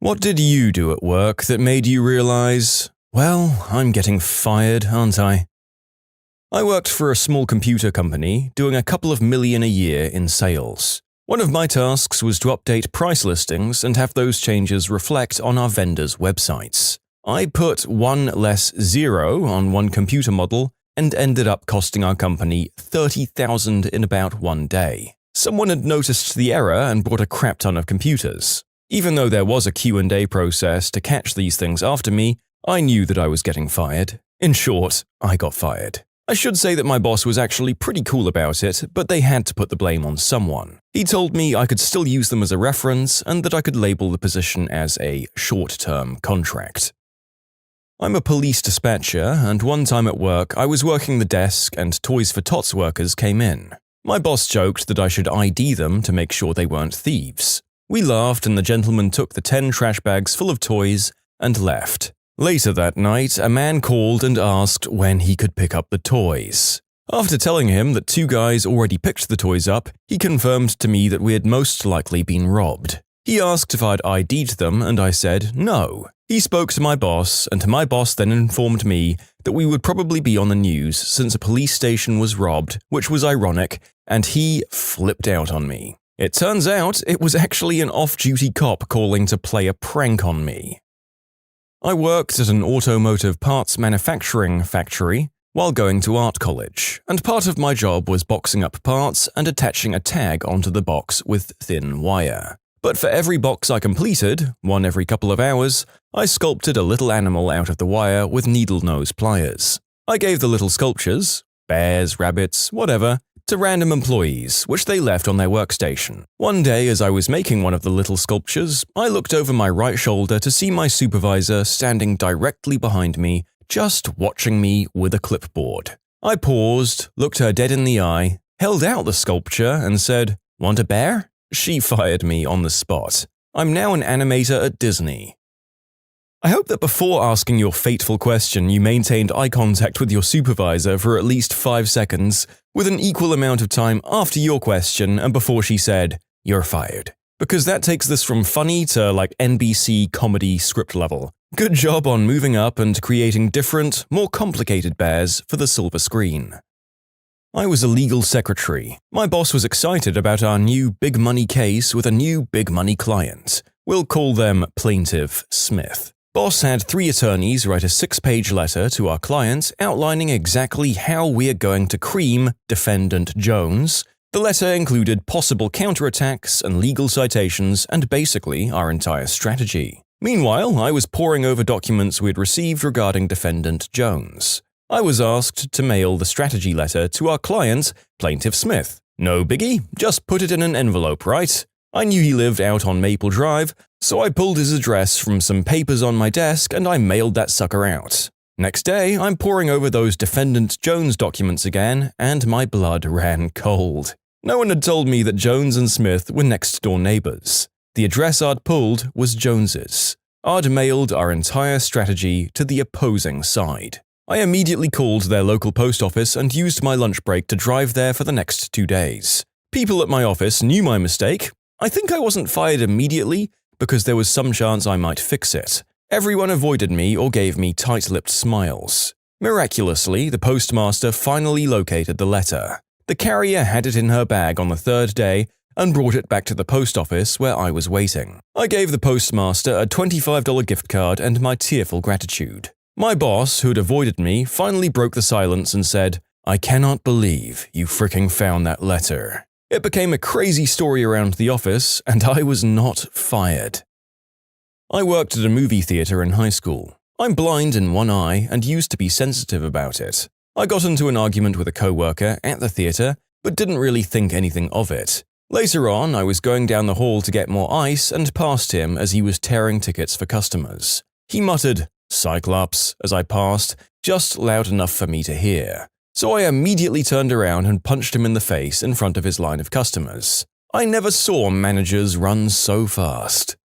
What did you do at work that made you realize, well, I'm getting fired, aren't I? I worked for a small computer company doing a couple of million a year in sales. One of my tasks was to update price listings and have those changes reflect on our vendors' websites. I put one less zero on one computer model and ended up costing our company $30,000 in about one day. Someone had noticed the error and bought a crap ton of computers. Even though there was a Q&A process to catch these things after me, I knew that I was getting fired. In short, I got fired. I should say that my boss was actually pretty cool about it, but they had to put the blame on someone. He told me I could still use them as a reference and that I could label the position as a short-term contract. I'm a police dispatcher, and one time at work I was working the desk and Toys for Tots workers came in. My boss joked that I should ID them to make sure they weren't thieves. We laughed and the gentleman took the 10 trash bags full of toys and left. Later that night, a man called and asked when he could pick up the toys. After telling him that 2 guys already picked the toys up, he confirmed to me that we had most likely been robbed. He asked if I'd ID'd them and I said no. He spoke to my boss, and my boss then informed me that we would probably be on the news since a police station was robbed, which was ironic, and he flipped out on me. It turns out it was actually an off-duty cop calling to play a prank on me. I worked at an automotive parts manufacturing factory while going to art college, and part of my job was boxing up parts and attaching a tag onto the box with thin wire. But for every box I completed, one every couple of hours, I sculpted a little animal out of the wire with needle nose pliers. I gave the little sculptures, bears, rabbits, whatever, to random employees, which they left on their workstation. One day, as I was making one of the little sculptures, I looked over my right shoulder to see my supervisor standing directly behind me, just watching me with a clipboard. I paused, looked her dead in the eye, held out the sculpture, and said, "Want a bear?" She fired me on the spot. I'm now an animator at Disney. I hope that before asking your fateful question, you maintained eye contact with your supervisor for at least 5 seconds, with an equal amount of time after your question and before she said, "You're fired." Because that takes this from funny to like NBC comedy script level. Good job on moving up and creating different, more complicated bears for the silver screen. I was a legal secretary. My boss was excited about our new big money case with a new big money client. We'll call them Plaintiff Smith. Boss had 3 attorneys write a 6-page letter to our client outlining exactly how we're going to cream Defendant Jones. The letter included possible counterattacks and legal citations and basically our entire strategy. Meanwhile, I was poring over documents we'd received regarding Defendant Jones. I was asked to mail the strategy letter to our client, Plaintiff Smith. No biggie, just put it in an envelope, right? I knew he lived out on Maple Drive, so I pulled his address from some papers on my desk and I mailed that sucker out. Next day, I'm poring over those Defendant Jones documents again, and my blood ran cold. No one had told me that Jones and Smith were next-door neighbors. The address I'd pulled was Jones's. I'd mailed our entire strategy to the opposing side. I immediately called their local post office and used my lunch break to drive there for the next 2 days. People at my office knew my mistake. I think I wasn't fired immediately because there was some chance I might fix it. Everyone avoided me or gave me tight-lipped smiles. Miraculously, the postmaster finally located the letter. The carrier had it in her bag on the 3rd day and brought it back to the post office where I was waiting. I gave the postmaster a $25 gift card and my tearful gratitude. My boss, who'd avoided me, finally broke the silence and said, "I cannot believe you fricking found that letter." It became a crazy story around the office, and I was not fired. I worked at a movie theater in high school. I'm blind in one eye and used to be sensitive about it. I got into an argument with a coworker at the theater, but didn't really think anything of it. Later on, I was going down the hall to get more ice and passed him as he was tearing tickets for customers. He muttered, "Cyclops," as I passed, just loud enough for me to hear. So I immediately turned around and punched him in the face in front of his line of customers. I never saw managers run so fast.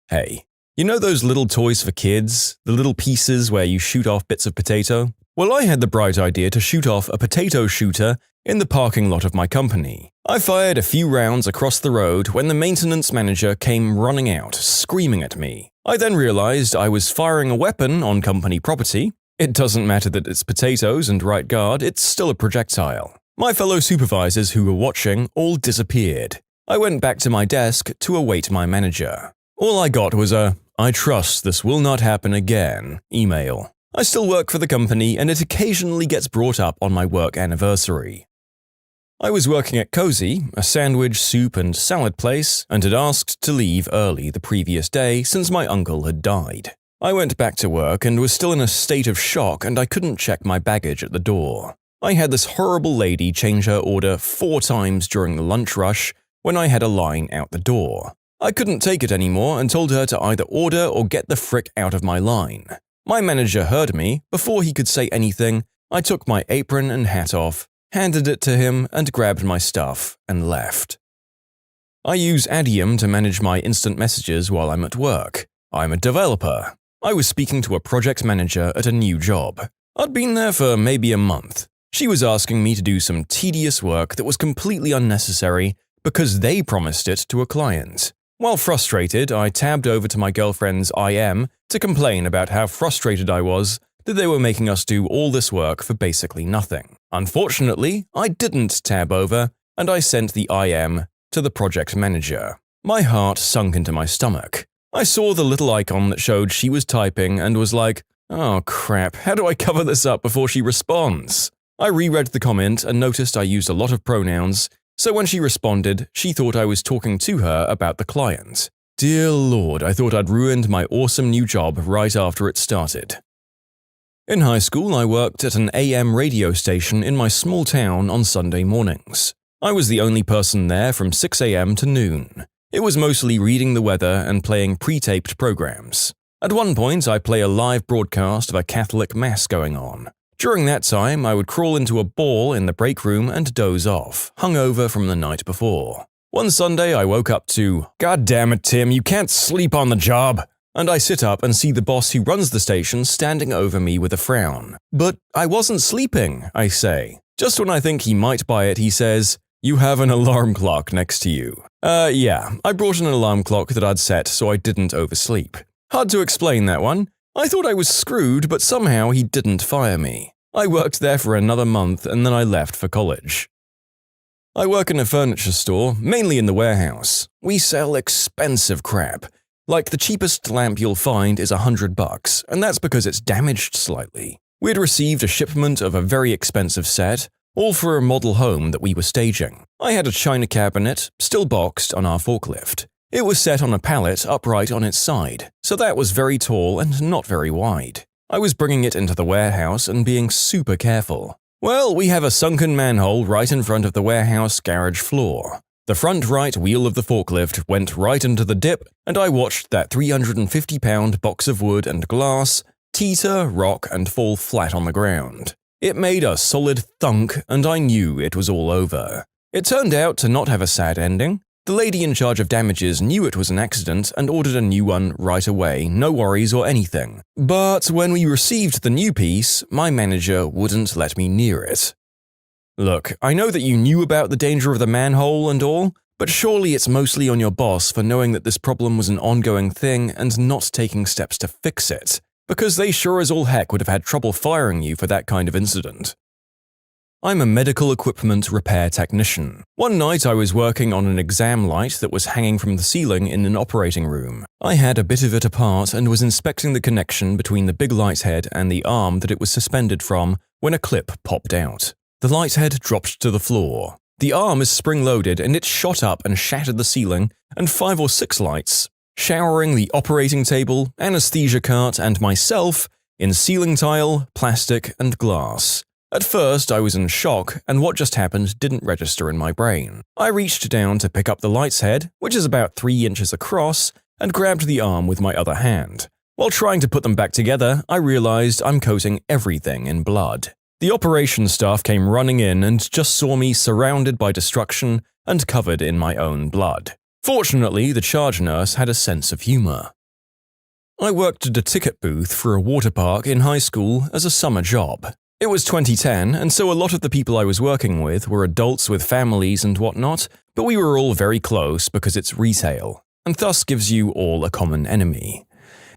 Hey, you know those little toys for kids? The little pieces where you shoot off bits of potato? Well, I had the bright idea to shoot off a potato shooter in the parking lot of my company. I fired a few rounds across the road when the maintenance manager came running out, screaming at me. I then realized I was firing a weapon on company property. It doesn't matter that it's potatoes and right guard, it's still a projectile. My fellow supervisors who were watching all disappeared. I went back to my desk to await my manager. All I got was a "I trust this will not happen again" email. I still work for the company and it occasionally gets brought up on my work anniversary. I was working at Cozy, a sandwich, soup and salad place, and had asked to leave early the previous day since my uncle had died. I went back to work and was still in a state of shock and I couldn't check my baggage at the door. I had this horrible lady change her order 4 times during the lunch rush when I had a line out the door. I couldn't take it anymore and told her to either order or get the frick out of my line. My manager heard me. Before he could say anything, I took my apron and hat off, handed it to him and grabbed my stuff and left. I use Adium to manage my instant messages while I'm at work. I'm a developer. I was speaking to a project manager at a new job. I'd been there for maybe a month. She was asking me to do some tedious work that was completely unnecessary because they promised it to a client. While frustrated, I tabbed over to my girlfriend's IM to complain about how frustrated I was that they were making us do all this work for basically nothing. Unfortunately, I didn't tab over, and I sent the IM to the project manager. My heart sunk into my stomach. I saw the little icon that showed she was typing and was like, "Oh crap, how do I cover this up before she responds?" I reread the comment and noticed I used a lot of pronouns, so when she responded, she thought I was talking to her about the client. Dear Lord, I thought I'd ruined my awesome new job right after it started. In high school, I worked at an AM radio station in my small town on Sunday mornings. I was the only person there from 6 a.m. to noon. It was mostly reading the weather and playing pre-taped programs. At one point, I play a live broadcast of a Catholic mass going on. During that time, I would crawl into a ball in the break room and doze off, hungover from the night before. One Sunday, I woke up to, "God damn it, Tim, you can't sleep on the job!" And I sit up and see the boss who runs the station standing over me with a frown. "But I wasn't sleeping," I say. Just when I think he might buy it, he says, "You have an alarm clock next to you." Yeah, I brought an alarm clock that I'd set so I didn't oversleep. Hard to explain that one. I thought I was screwed, but somehow he didn't fire me. I worked there for another month and then I left for college. I work in a furniture store, mainly in the warehouse. We sell expensive crap. Like the cheapest lamp you'll find is $100, and that's because it's damaged slightly. We'd received a shipment of a very expensive set, all for a model home that we were staging. I had a china cabinet, still boxed, on our forklift. It was set on a pallet upright on its side, so that was very tall and not very wide. I was bringing it into the warehouse and being super careful. Well, we have a sunken manhole right in front of the warehouse garage floor. The front right wheel of the forklift went right into the dip, and I watched that 350-pound box of wood and glass teeter, rock, and fall flat on the ground. It made a solid thunk, and I knew it was all over. It turned out to not have a sad ending. The lady in charge of damages knew it was an accident and ordered a new one right away, no worries or anything. But when we received the new piece, my manager wouldn't let me near it. Look, I know that you knew about the danger of the manhole and all, but surely it's mostly on your boss for knowing that this problem was an ongoing thing and not taking steps to fix it, because they sure as all heck would have had trouble firing you for that kind of incident. I'm a medical equipment repair technician. One night I was working on an exam light that was hanging from the ceiling in an operating room. I had a bit of it apart and was inspecting the connection between the big light head and the arm that it was suspended from when a clip popped out. The light head dropped to the floor. The arm is spring-loaded and it shot up and shattered the ceiling and 5 or 6 lights, showering the operating table, anesthesia cart, and myself in ceiling tile, plastic, and glass. At first, I was in shock, and what just happened didn't register in my brain. I reached down to pick up the light's head, which is about 3 inches across, and grabbed the arm with my other hand. While trying to put them back together, I realized I'm coating everything in blood. The operations staff came running in and just saw me surrounded by destruction and covered in my own blood. Fortunately, the charge nurse had a sense of humor. I worked at a ticket booth for a water park in high school as a summer job. It was 2010, and so a lot of the people I was working with were adults with families and whatnot, but we were all very close because it's retail, and thus gives you all a common enemy.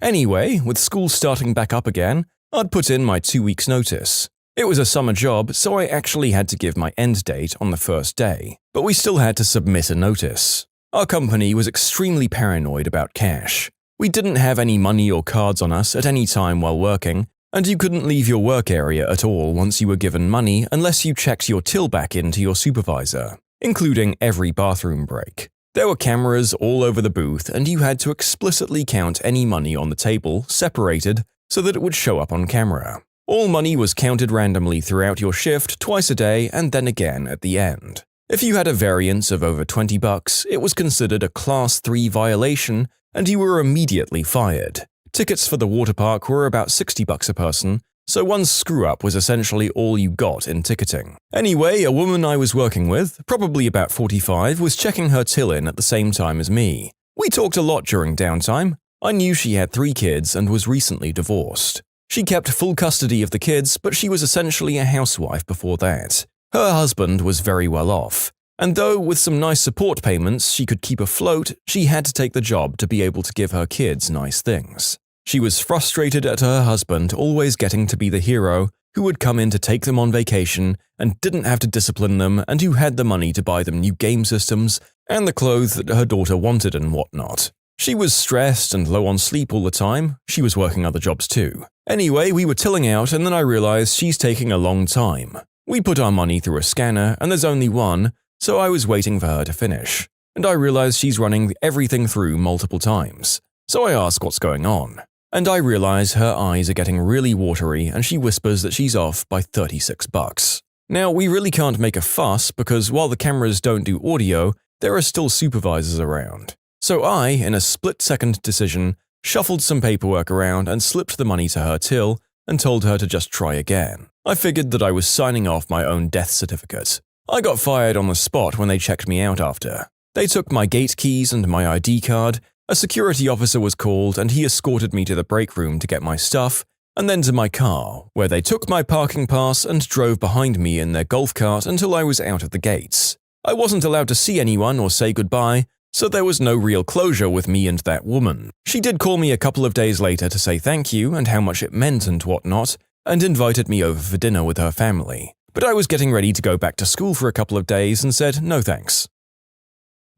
Anyway, with school starting back up again, I'd put in my 2 weeks' notice. It was a summer job, so I actually had to give my end date on the first day, but we still had to submit a notice. Our company was extremely paranoid about cash. We didn't have any money or cards on us at any time while working, and you couldn't leave your work area at all once you were given money unless you checked your till back in to your supervisor, including every bathroom break. There were cameras all over the booth, and you had to explicitly count any money on the table, separated, so that it would show up on camera. All money was counted randomly throughout your shift twice a day and then again at the end. If you had a variance of over $20, it was considered a Class 3 violation, and you were immediately fired. Tickets for the water park were about $60 a person, so one screw-up was essentially all you got in ticketing. Anyway, a woman I was working with, probably about 45, was checking her till in at the same time as me. We talked a lot during downtime. I knew she had 3 kids and was recently divorced. She kept full custody of the kids, but she was essentially a housewife before that. Her husband was very well off, and though with some nice support payments she could keep afloat, she had to take the job to be able to give her kids nice things. She was frustrated at her husband always getting to be the hero who would come in to take them on vacation and didn't have to discipline them, and who had the money to buy them new game systems and the clothes that her daughter wanted and whatnot. She was stressed and low on sleep all the time. She was working other jobs too. Anyway, we were tilling out, and then I realized she's taking a long time. We put our money through a scanner, and there's only one, so I was waiting for her to finish. And I realized she's running everything through multiple times. So I ask what's going on. And I realize her eyes are getting really watery, and she whispers that she's off by $36. Now, we really can't make a fuss because while the cameras don't do audio, there are still supervisors around. So I, in a split-second decision, shuffled some paperwork around and slipped the money to her till and told her to just try again. I figured that I was signing off my own death certificate. I got fired on the spot when they checked me out after. They took my gate keys and my ID card. A security officer was called, and he escorted me to the break room to get my stuff, and then to my car, where they took my parking pass and drove behind me in their golf cart until I was out of the gates. I wasn't allowed to see anyone or say goodbye, so there was no real closure with me and that woman. She did call me a couple of days later to say thank you and how much it meant and whatnot, and invited me over for dinner with her family. But I was getting ready to go back to school for a couple of days and said no thanks.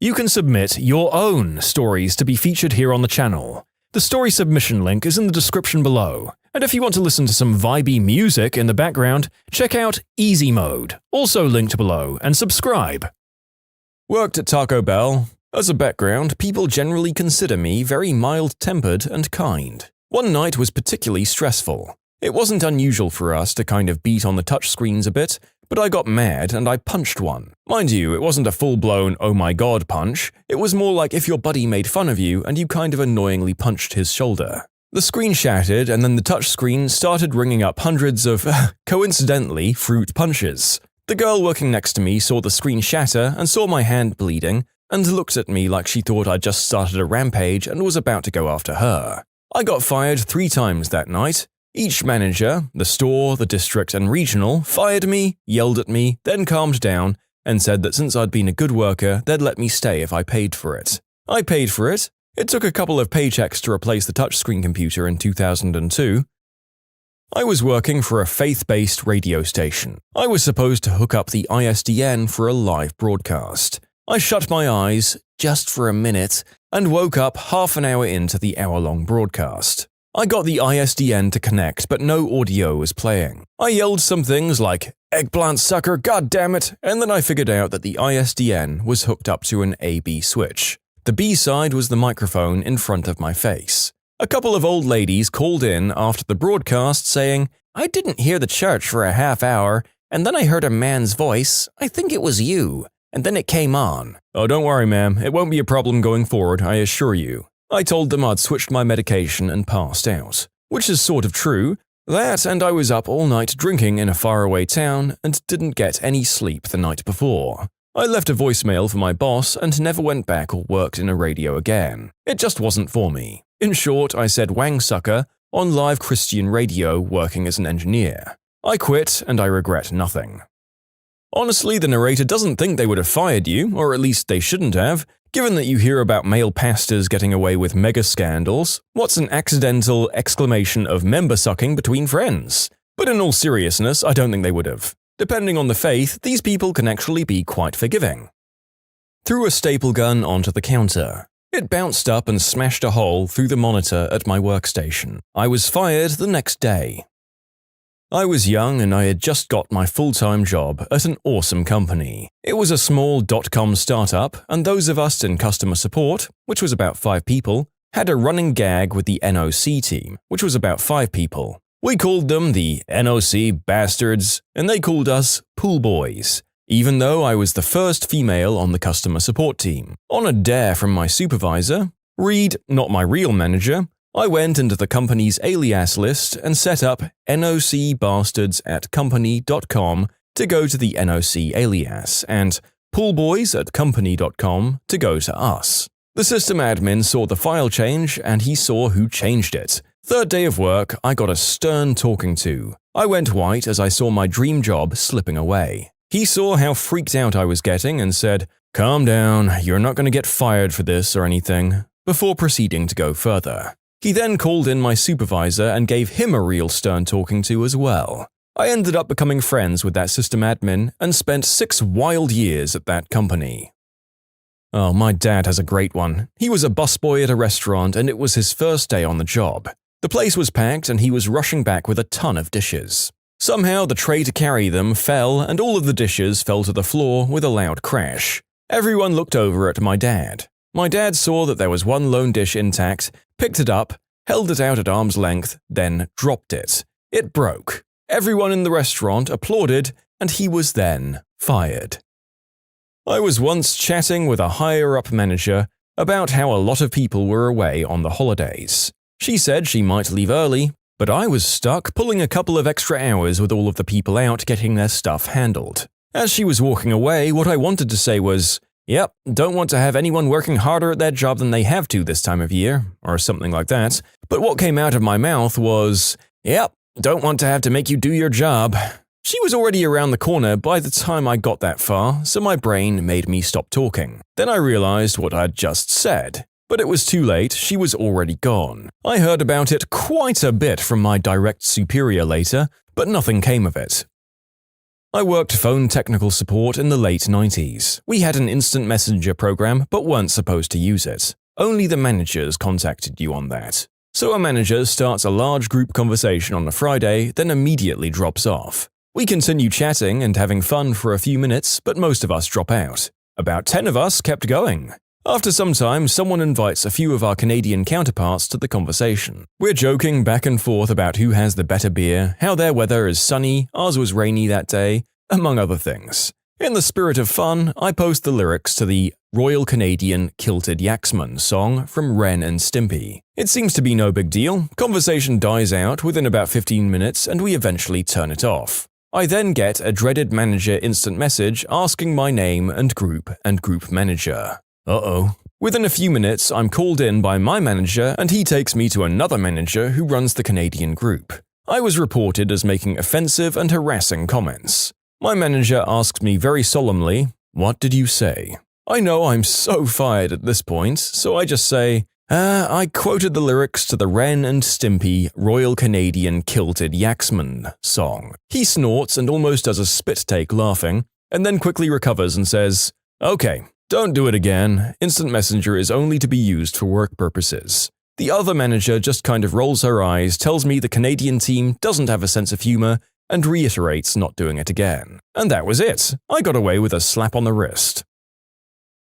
You can submit your own stories to be featured here on the channel. The story submission link is in the description below. And if you want to listen to some vibey music in the background, check out Easy Mode, also linked below, and subscribe. Worked at Taco Bell. As a background, people generally consider me very mild-tempered and kind. One night was particularly stressful. It wasn't unusual for us to kind of beat on the touchscreens a bit, but I got mad and I punched one. Mind you, it wasn't a full-blown oh my god punch, it was more like if your buddy made fun of you and you kind of annoyingly punched his shoulder. The screen shattered, and then the touchscreen started ringing up hundreds of, coincidentally, fruit punches. The girl working next to me saw the screen shatter and saw my hand bleeding, and looked at me like she thought I'd just started a rampage and was about to go after her. I got fired 3 times that night. Each manager, the store, the district, and regional, fired me, yelled at me, then calmed down, and said that since I'd been a good worker, they'd let me stay if I paid for it. I paid for it. It took a couple of paychecks to replace the touchscreen computer in 2002. I was working for a faith-based radio station. I was supposed to hook up the ISDN for a live broadcast. I shut my eyes, just for a minute, and woke up half an hour into the hour-long broadcast. I got the ISDN to connect, but no audio was playing. I yelled some things like, "Eggplant sucker, goddammit," and then I figured out that the ISDN was hooked up to an A-B switch. The B side was the microphone in front of my face. A couple of old ladies called in after the broadcast saying, "I didn't hear the church for a half hour, and then I heard a man's voice. I think it was you. And then it came on." "Oh, don't worry, ma'am. It won't be a problem going forward, I assure you." I told them I'd switched my medication and passed out. Which is sort of true. That, and I was up all night drinking in a faraway town and didn't get any sleep the night before. I left a voicemail for my boss and never went back or worked in a radio again. It just wasn't for me. In short, I said "wang sucker" on live Christian radio working as an engineer. I quit and I regret nothing. Honestly, the narrator doesn't think they would have fired you, or at least they shouldn't have. Given that you hear about male pastors getting away with mega scandals, what's an accidental exclamation of member sucking between friends? But in all seriousness, I don't think they would have. Depending on the faith, these people can actually be quite forgiving. Threw a staple gun onto the counter. It bounced up and smashed a hole through the monitor at my workstation. I was fired the next day. I was young and I had just got my full-time job at an awesome company. It was a small .com startup, and those of us in customer support, which was about 5 people, had a running gag with the NOC team, which was about 5 people. We called them the NOC bastards, and they called us pool boys, even though I was the first female on the customer support team. On a dare from my supervisor, Reed, not my real manager, I went into the company's alias list and set up nocbastards@company.com to go to the NOC alias, and poolboys@company.com to go to us. The system admin saw the file change and he saw who changed it. Third day of work, I got a stern talking to. I went white as I saw my dream job slipping away. He saw how freaked out I was getting and said, "Calm down, you're not going to get fired for this or anything," before proceeding to go further. He then called in my supervisor and gave him a real stern talking to as well. I ended up becoming friends with that system admin and spent 6 wild years at that company. Oh, my dad has a great one. He was a busboy at a restaurant and it was his first day on the job. The place was packed and he was rushing back with a ton of dishes. Somehow the tray to carry them fell and all of the dishes fell to the floor with a loud crash. Everyone looked over at my dad. My dad saw that there was one lone dish intact, picked it up, held it out at arm's length, then dropped it. It broke. Everyone in the restaurant applauded, and he was then fired. I was once chatting with a higher-up manager about how a lot of people were away on the holidays. She said she might leave early, but I was stuck pulling a couple of extra hours with all of the people out getting their stuff handled. As she was walking away, what I wanted to say was, "Yep, don't want to have anyone working harder at their job than they have to this time of year," or something like that. But what came out of my mouth was, "Yep, don't want to have to make you do your job." She was already around the corner by the time I got that far, so my brain made me stop talking. Then I realized what I'd just said. But it was too late, she was already gone. I heard about it quite a bit from my direct superior later, but nothing came of it. I worked phone technical support in the late 90s. We had an instant messenger program but weren't supposed to use it. Only the managers contacted you on that. So a manager starts a large group conversation on a Friday, then immediately drops off. We continue chatting and having fun for a few minutes, but most of us drop out. About 10 of us kept going. After some time, someone invites a few of our Canadian counterparts to the conversation. We're joking back and forth about who has the better beer, how their weather is sunny, ours was rainy that day, among other things. In the spirit of fun, I post the lyrics to the Royal Canadian Kilted Yaxman song from Ren and Stimpy. It seems to be no big deal, conversation dies out within about 15 minutes and we eventually turn it off. I then get a dreaded manager instant message asking my name and group manager. Uh-oh. Within a few minutes, I'm called in by my manager and he takes me to another manager who runs the Canadian group. I was reported as making offensive and harassing comments. My manager asks me very solemnly, "What did you say?" I know I'm so fired at this point, so I just say, I quoted the lyrics to the Ren and Stimpy Royal Canadian Kilted Yaxman song. He snorts and almost does a spit take laughing, and then quickly recovers and says, "Okay, don't do it again. Instant messenger is only to be used for work purposes." The other manager just kind of rolls her eyes, tells me the Canadian team doesn't have a sense of humor, and reiterates not doing it again. And that was it. I got away with a slap on the wrist.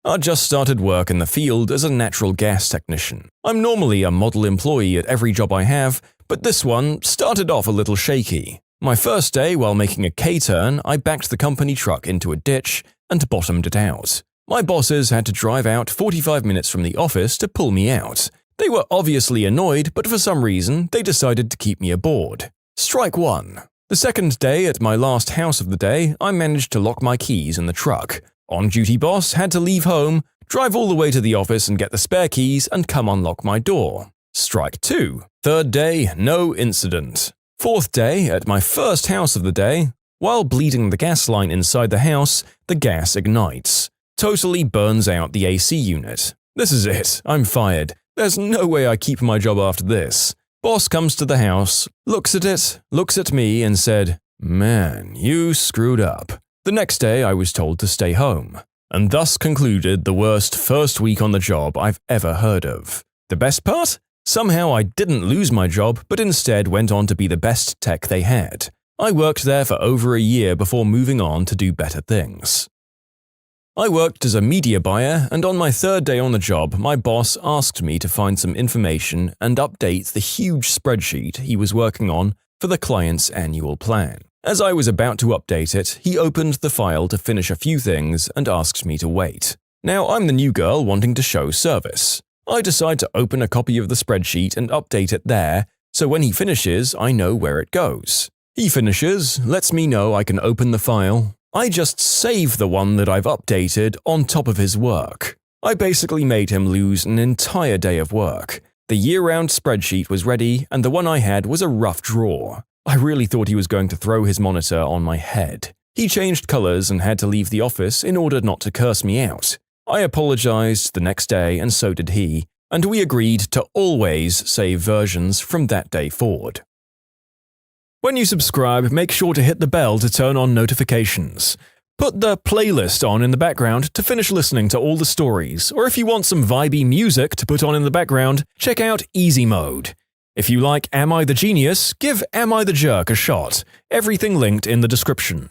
I just started work in the field as a natural gas technician. I'm normally a model employee at every job I have, but this one started off a little shaky. My first day while making a K-turn, I backed the company truck into a ditch and bottomed it out. My bosses had to drive out 45 minutes from the office to pull me out. They were obviously annoyed, but for some reason, they decided to keep me aboard. Strike one. The second day at my last house of the day, I managed to lock my keys in the truck. On-duty boss had to leave home, drive all the way to the office and get the spare keys and come unlock my door. Strike two. Third day, no incident. Fourth day, at my first house of the day, while bleeding the gas line inside the house, the gas ignites. Totally burns out the AC unit. This is it. I'm fired. There's no way I keep my job after this. Boss comes to the house, looks at it, looks at me and said, "Man, you screwed up." The next day I was told to stay home. And thus concluded the worst first week on the job I've ever heard of. The best part? Somehow I didn't lose my job, but instead went on to be the best tech they had. I worked there for over a year before moving on to do better things. I worked as a media buyer, and on my third day on the job, my boss asked me to find some information and update the huge spreadsheet he was working on for the client's annual plan. As I was about to update it, he opened the file to finish a few things and asked me to wait. Now, I'm the new girl wanting to show service. I decide to open a copy of the spreadsheet and update it there, so when he finishes, I know where it goes. He finishes, lets me know I can open the file. I just save the one that I've updated on top of his work. I basically made him lose an entire day of work. The year-round spreadsheet was ready, and the one I had was a rough draw. I really thought he was going to throw his monitor on my head. He changed colors and had to leave the office in order not to curse me out. I apologized the next day, and so did he, and we agreed to always save versions from that day forward. When you subscribe, make sure to hit the bell to turn on notifications. Put the playlist on in the background to finish listening to all the stories, or if you want some vibey music to put on in the background, check out Easy Mode. If you like Am I the Genius, give Am I the Jerk a shot. Everything linked in the description.